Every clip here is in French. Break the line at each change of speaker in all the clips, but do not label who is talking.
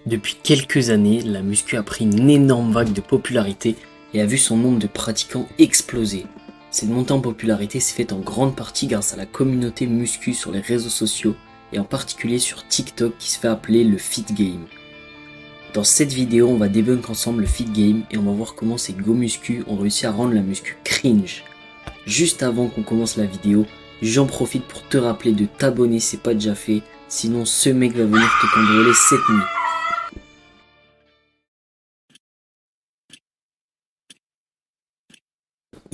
Depuis quelques années, la muscu a pris une énorme vague de popularité et a vu son nombre de pratiquants exploser. Cette montée en popularité s'est faite en grande partie grâce à la communauté muscu sur les réseaux sociaux et en particulier sur TikTok qui se fait appeler le Fit Game. Dans cette vidéo, on va débunk ensemble le Fit Game et on va voir comment ces go muscu ont réussi à rendre la muscu cringe. Juste avant qu'on commence la vidéo, j'en profite pour te rappeler de t'abonner si c'est pas déjà fait, sinon ce mec va venir te cambrioler cette nuit.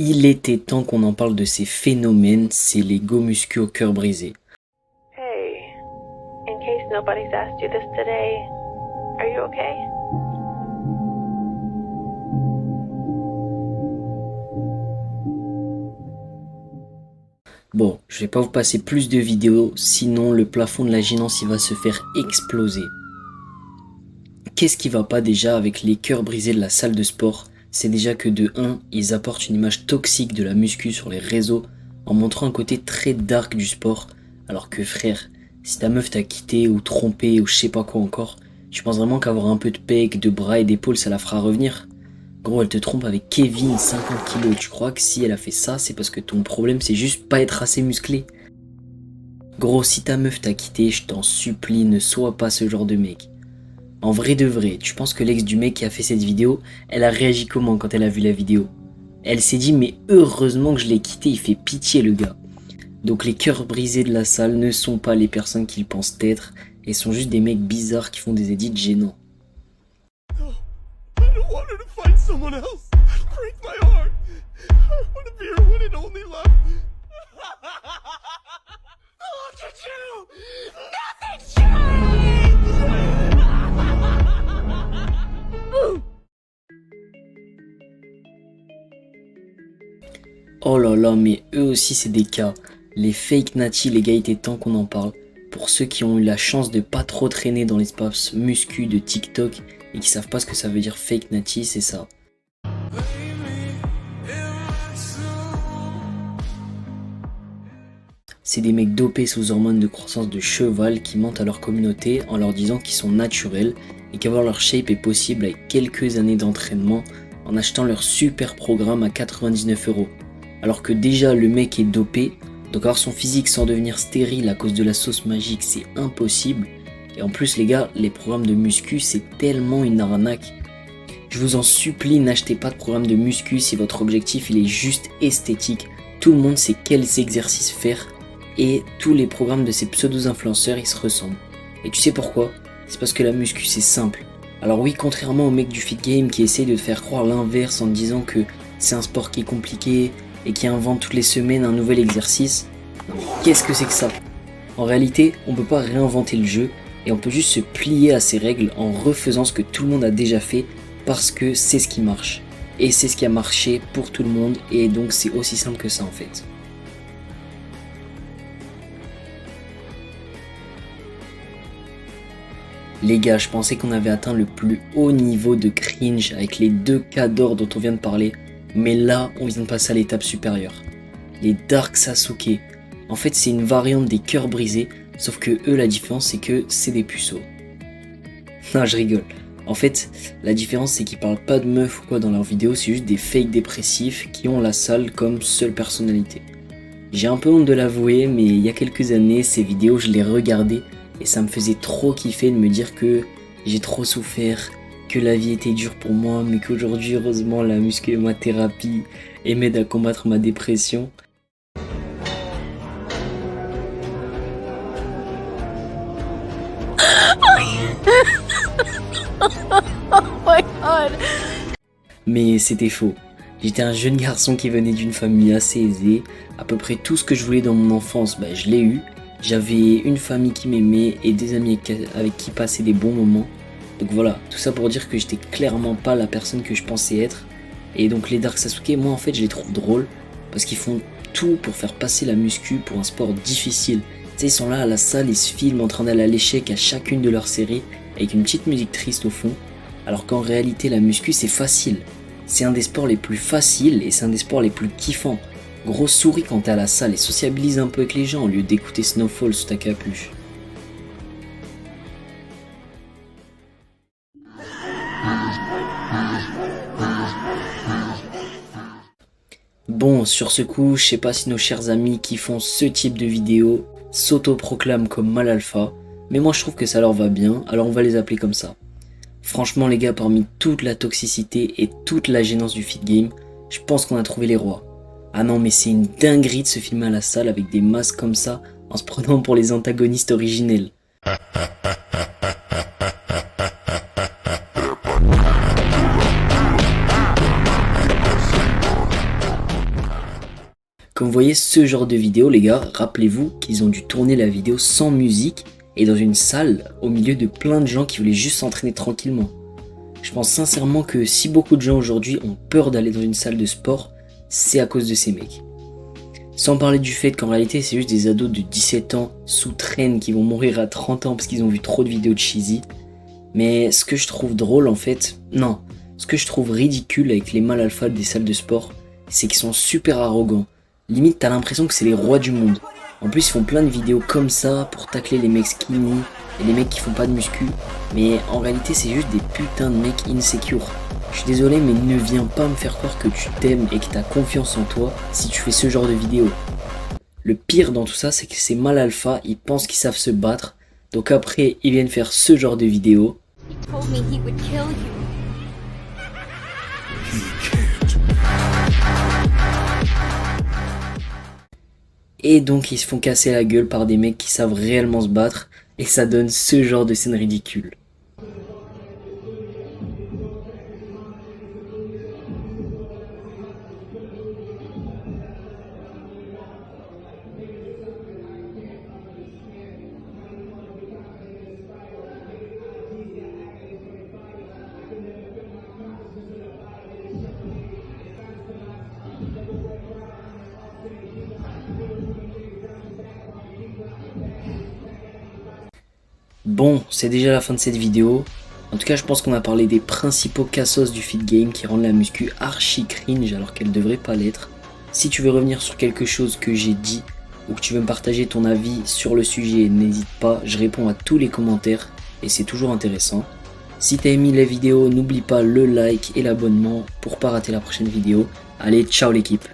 Il était temps qu'on en parle de ces phénomènes, c'est les go muscu au cœur brisé.
Hey, in case nobody's asked you this today, are you okay?
Bon, je vais pas vous passer plus de vidéos, sinon le plafond de la gênance il va se faire exploser. Qu'est-ce qui va pas déjà avec les cœurs brisés de la salle de sport? C'est déjà que de 1, ils apportent une image toxique de la muscu sur les réseaux en montrant un côté très dark du sport, alors que frère, si ta meuf t'a quitté ou trompé ou je sais pas quoi encore, tu penses vraiment qu'avoir un peu de pec, de bras et d'épaules ça la fera revenir? Gros, elle te trompe avec Kevin, 50 kilos, tu crois que si elle a fait ça, c'est parce que ton problème c'est juste pas être assez musclé? Gros, si ta meuf t'a quitté, je t'en supplie, ne sois pas ce genre de mec. En vrai de vrai, tu penses que l'ex du mec qui a fait cette vidéo, elle a réagi comment quand elle a vu la vidéo? Elle s'est dit mais heureusement que je l'ai quitté, il fait pitié le gars. Donc les cœurs brisés de la salle ne sont pas les personnes qu'ils pensent être, et sont juste des mecs bizarres qui font des edits gênants.
I don't want her to find someone else. Break my heart. I want to be her one and only love. Look at you. Nothing's changed.
Oh là là, mais eux aussi c'est des cas. Les fake natis, les gars, il était temps qu'on en parle. Pour ceux qui ont eu la chance de pas trop traîner dans l'espace muscu de TikTok et qui savent pas ce que ça veut dire fake nati, c'est ça. C'est des mecs dopés sous hormones de croissance de cheval qui mentent à leur communauté en leur disant qu'ils sont naturels et qu'avoir leur shape est possible avec quelques années d'entraînement en achetant leur super programme à 99 €. Alors que déjà le mec est dopé, donc avoir son physique sans devenir stérile à cause de la sauce magique c'est impossible. Et en plus les gars, les programmes de muscu c'est tellement une arnaque. Je vous en supplie, n'achetez pas de programme de muscu si votre objectif il est juste esthétique. Tout le monde sait quels exercices faire et tous les programmes de ces pseudo-influenceurs ils se ressemblent. Et tu sais pourquoi? C'est parce que la muscu c'est simple. Alors oui, contrairement aux mecs du Fit Game qui essayent de te faire croire l'inverse en te disant que c'est un sport qui est compliqué et qui invente toutes les semaines un nouvel exercice, qu'est-ce que c'est que ça? En réalité, on peut pas réinventer le jeu et on peut juste se plier à ces règles en refaisant ce que tout le monde a déjà fait parce que c'est ce qui marche. Et c'est ce qui a marché pour tout le monde et donc c'est aussi simple que ça en fait. Les gars, je pensais qu'on avait atteint le plus haut niveau de cringe avec les 2 cas d'or dont on vient de parler, mais là, on vient de passer à l'étape supérieure. Les Dark Sasuke. En fait, c'est une variante des cœurs brisés, sauf que eux, la différence, c'est que c'est des puceaux. Non, je rigole. En fait, la différence, c'est qu'ils parlent pas de meufs ou quoi dans leurs vidéos, c'est juste des fakes dépressifs qui ont la salle comme seule personnalité. J'ai un peu honte de l'avouer, mais il y a quelques années, ces vidéos, je les regardais et ça me faisait trop kiffer de me dire que j'ai trop souffert, que la vie était dure pour moi, mais qu'aujourd'hui, heureusement, la muscu est ma thérapie et m'aide à combattre ma dépression.
Oh my god.
Mais c'était faux. J'étais un jeune garçon qui venait d'une famille assez aisée. À peu près tout ce que je voulais dans mon enfance, je l'ai eu. J'avais une famille qui m'aimait et des amis avec qui passer des bons moments. Donc voilà, tout ça pour dire que j'étais clairement pas la personne que je pensais être. Et donc les Dark Sasuke, moi en fait je les trouve drôles parce qu'ils font tout pour faire passer la muscu pour un sport difficile. Tu sais, ils sont là à la salle, ils se filment en train d'aller à l'échec à chacune de leurs séries avec une petite musique triste au fond. Alors qu'en réalité la muscu c'est facile. C'est un des sports les plus faciles et c'est un des sports les plus kiffants. Grosse souris quand t'es à la salle et sociabilise un peu avec les gens au lieu d'écouter Snowfall sous ta capuche. Bon, sur ce coup, je sais pas si nos chers amis qui font ce type de vidéo s'autoproclament comme mal alpha, mais moi je trouve que ça leur va bien, alors on va les appeler comme ça. Franchement les gars, parmi toute la toxicité et toute la gênance du feed game, je pense qu'on a trouvé les rois. Ah non mais c'est une dinguerie de se filmer à la salle avec des masques comme ça, en se prenant pour les antagonistes originels. Comme vous voyez ce genre de vidéo les gars, rappelez-vous qu'ils ont dû tourner la vidéo sans musique et dans une salle au milieu de plein de gens qui voulaient juste s'entraîner tranquillement. Je pense sincèrement que si beaucoup de gens aujourd'hui ont peur d'aller dans une salle de sport, c'est à cause de ces mecs. Sans parler du fait qu'en réalité c'est juste des ados de 17 ans sous traîne qui vont mourir à 30 ans parce qu'ils ont vu trop de vidéos de cheesy. Mais ce que je trouve drôle en fait, non, ce que je trouve ridicule avec les mal alpha des salles de sport, c'est qu'ils sont super arrogants. Limite t'as l'impression que c'est les rois du monde. En plus ils font plein de vidéos comme ça pour tacler les mecs skinny et les mecs qui font pas de muscu. Mais en réalité c'est juste des putains de mecs insecure. Je suis désolé mais ne viens pas me faire croire que tu t'aimes et que t'as confiance en toi si tu fais ce genre de vidéo. Le pire dans tout ça c'est que ces mal alpha ils pensent qu'ils savent se battre. Donc après ils viennent faire ce genre de vidéo.
He told me he would kill you.
He can't.
Et donc ils se font casser la gueule par des mecs qui savent réellement se battre. Et ça donne ce genre de scène ridicule. Bon, c'est déjà la fin de cette vidéo. En tout cas, je pense qu'on a parlé des principaux cassos du feed game qui rendent la muscu archi cringe alors qu'elle devrait pas l'être. Si tu veux revenir sur quelque chose que j'ai dit ou que tu veux me partager ton avis sur le sujet, n'hésite pas, je réponds à tous les commentaires et c'est toujours intéressant. Si t'as aimé la vidéo, n'oublie pas le like et l'abonnement pour pas rater la prochaine vidéo. Allez, ciao l'équipe!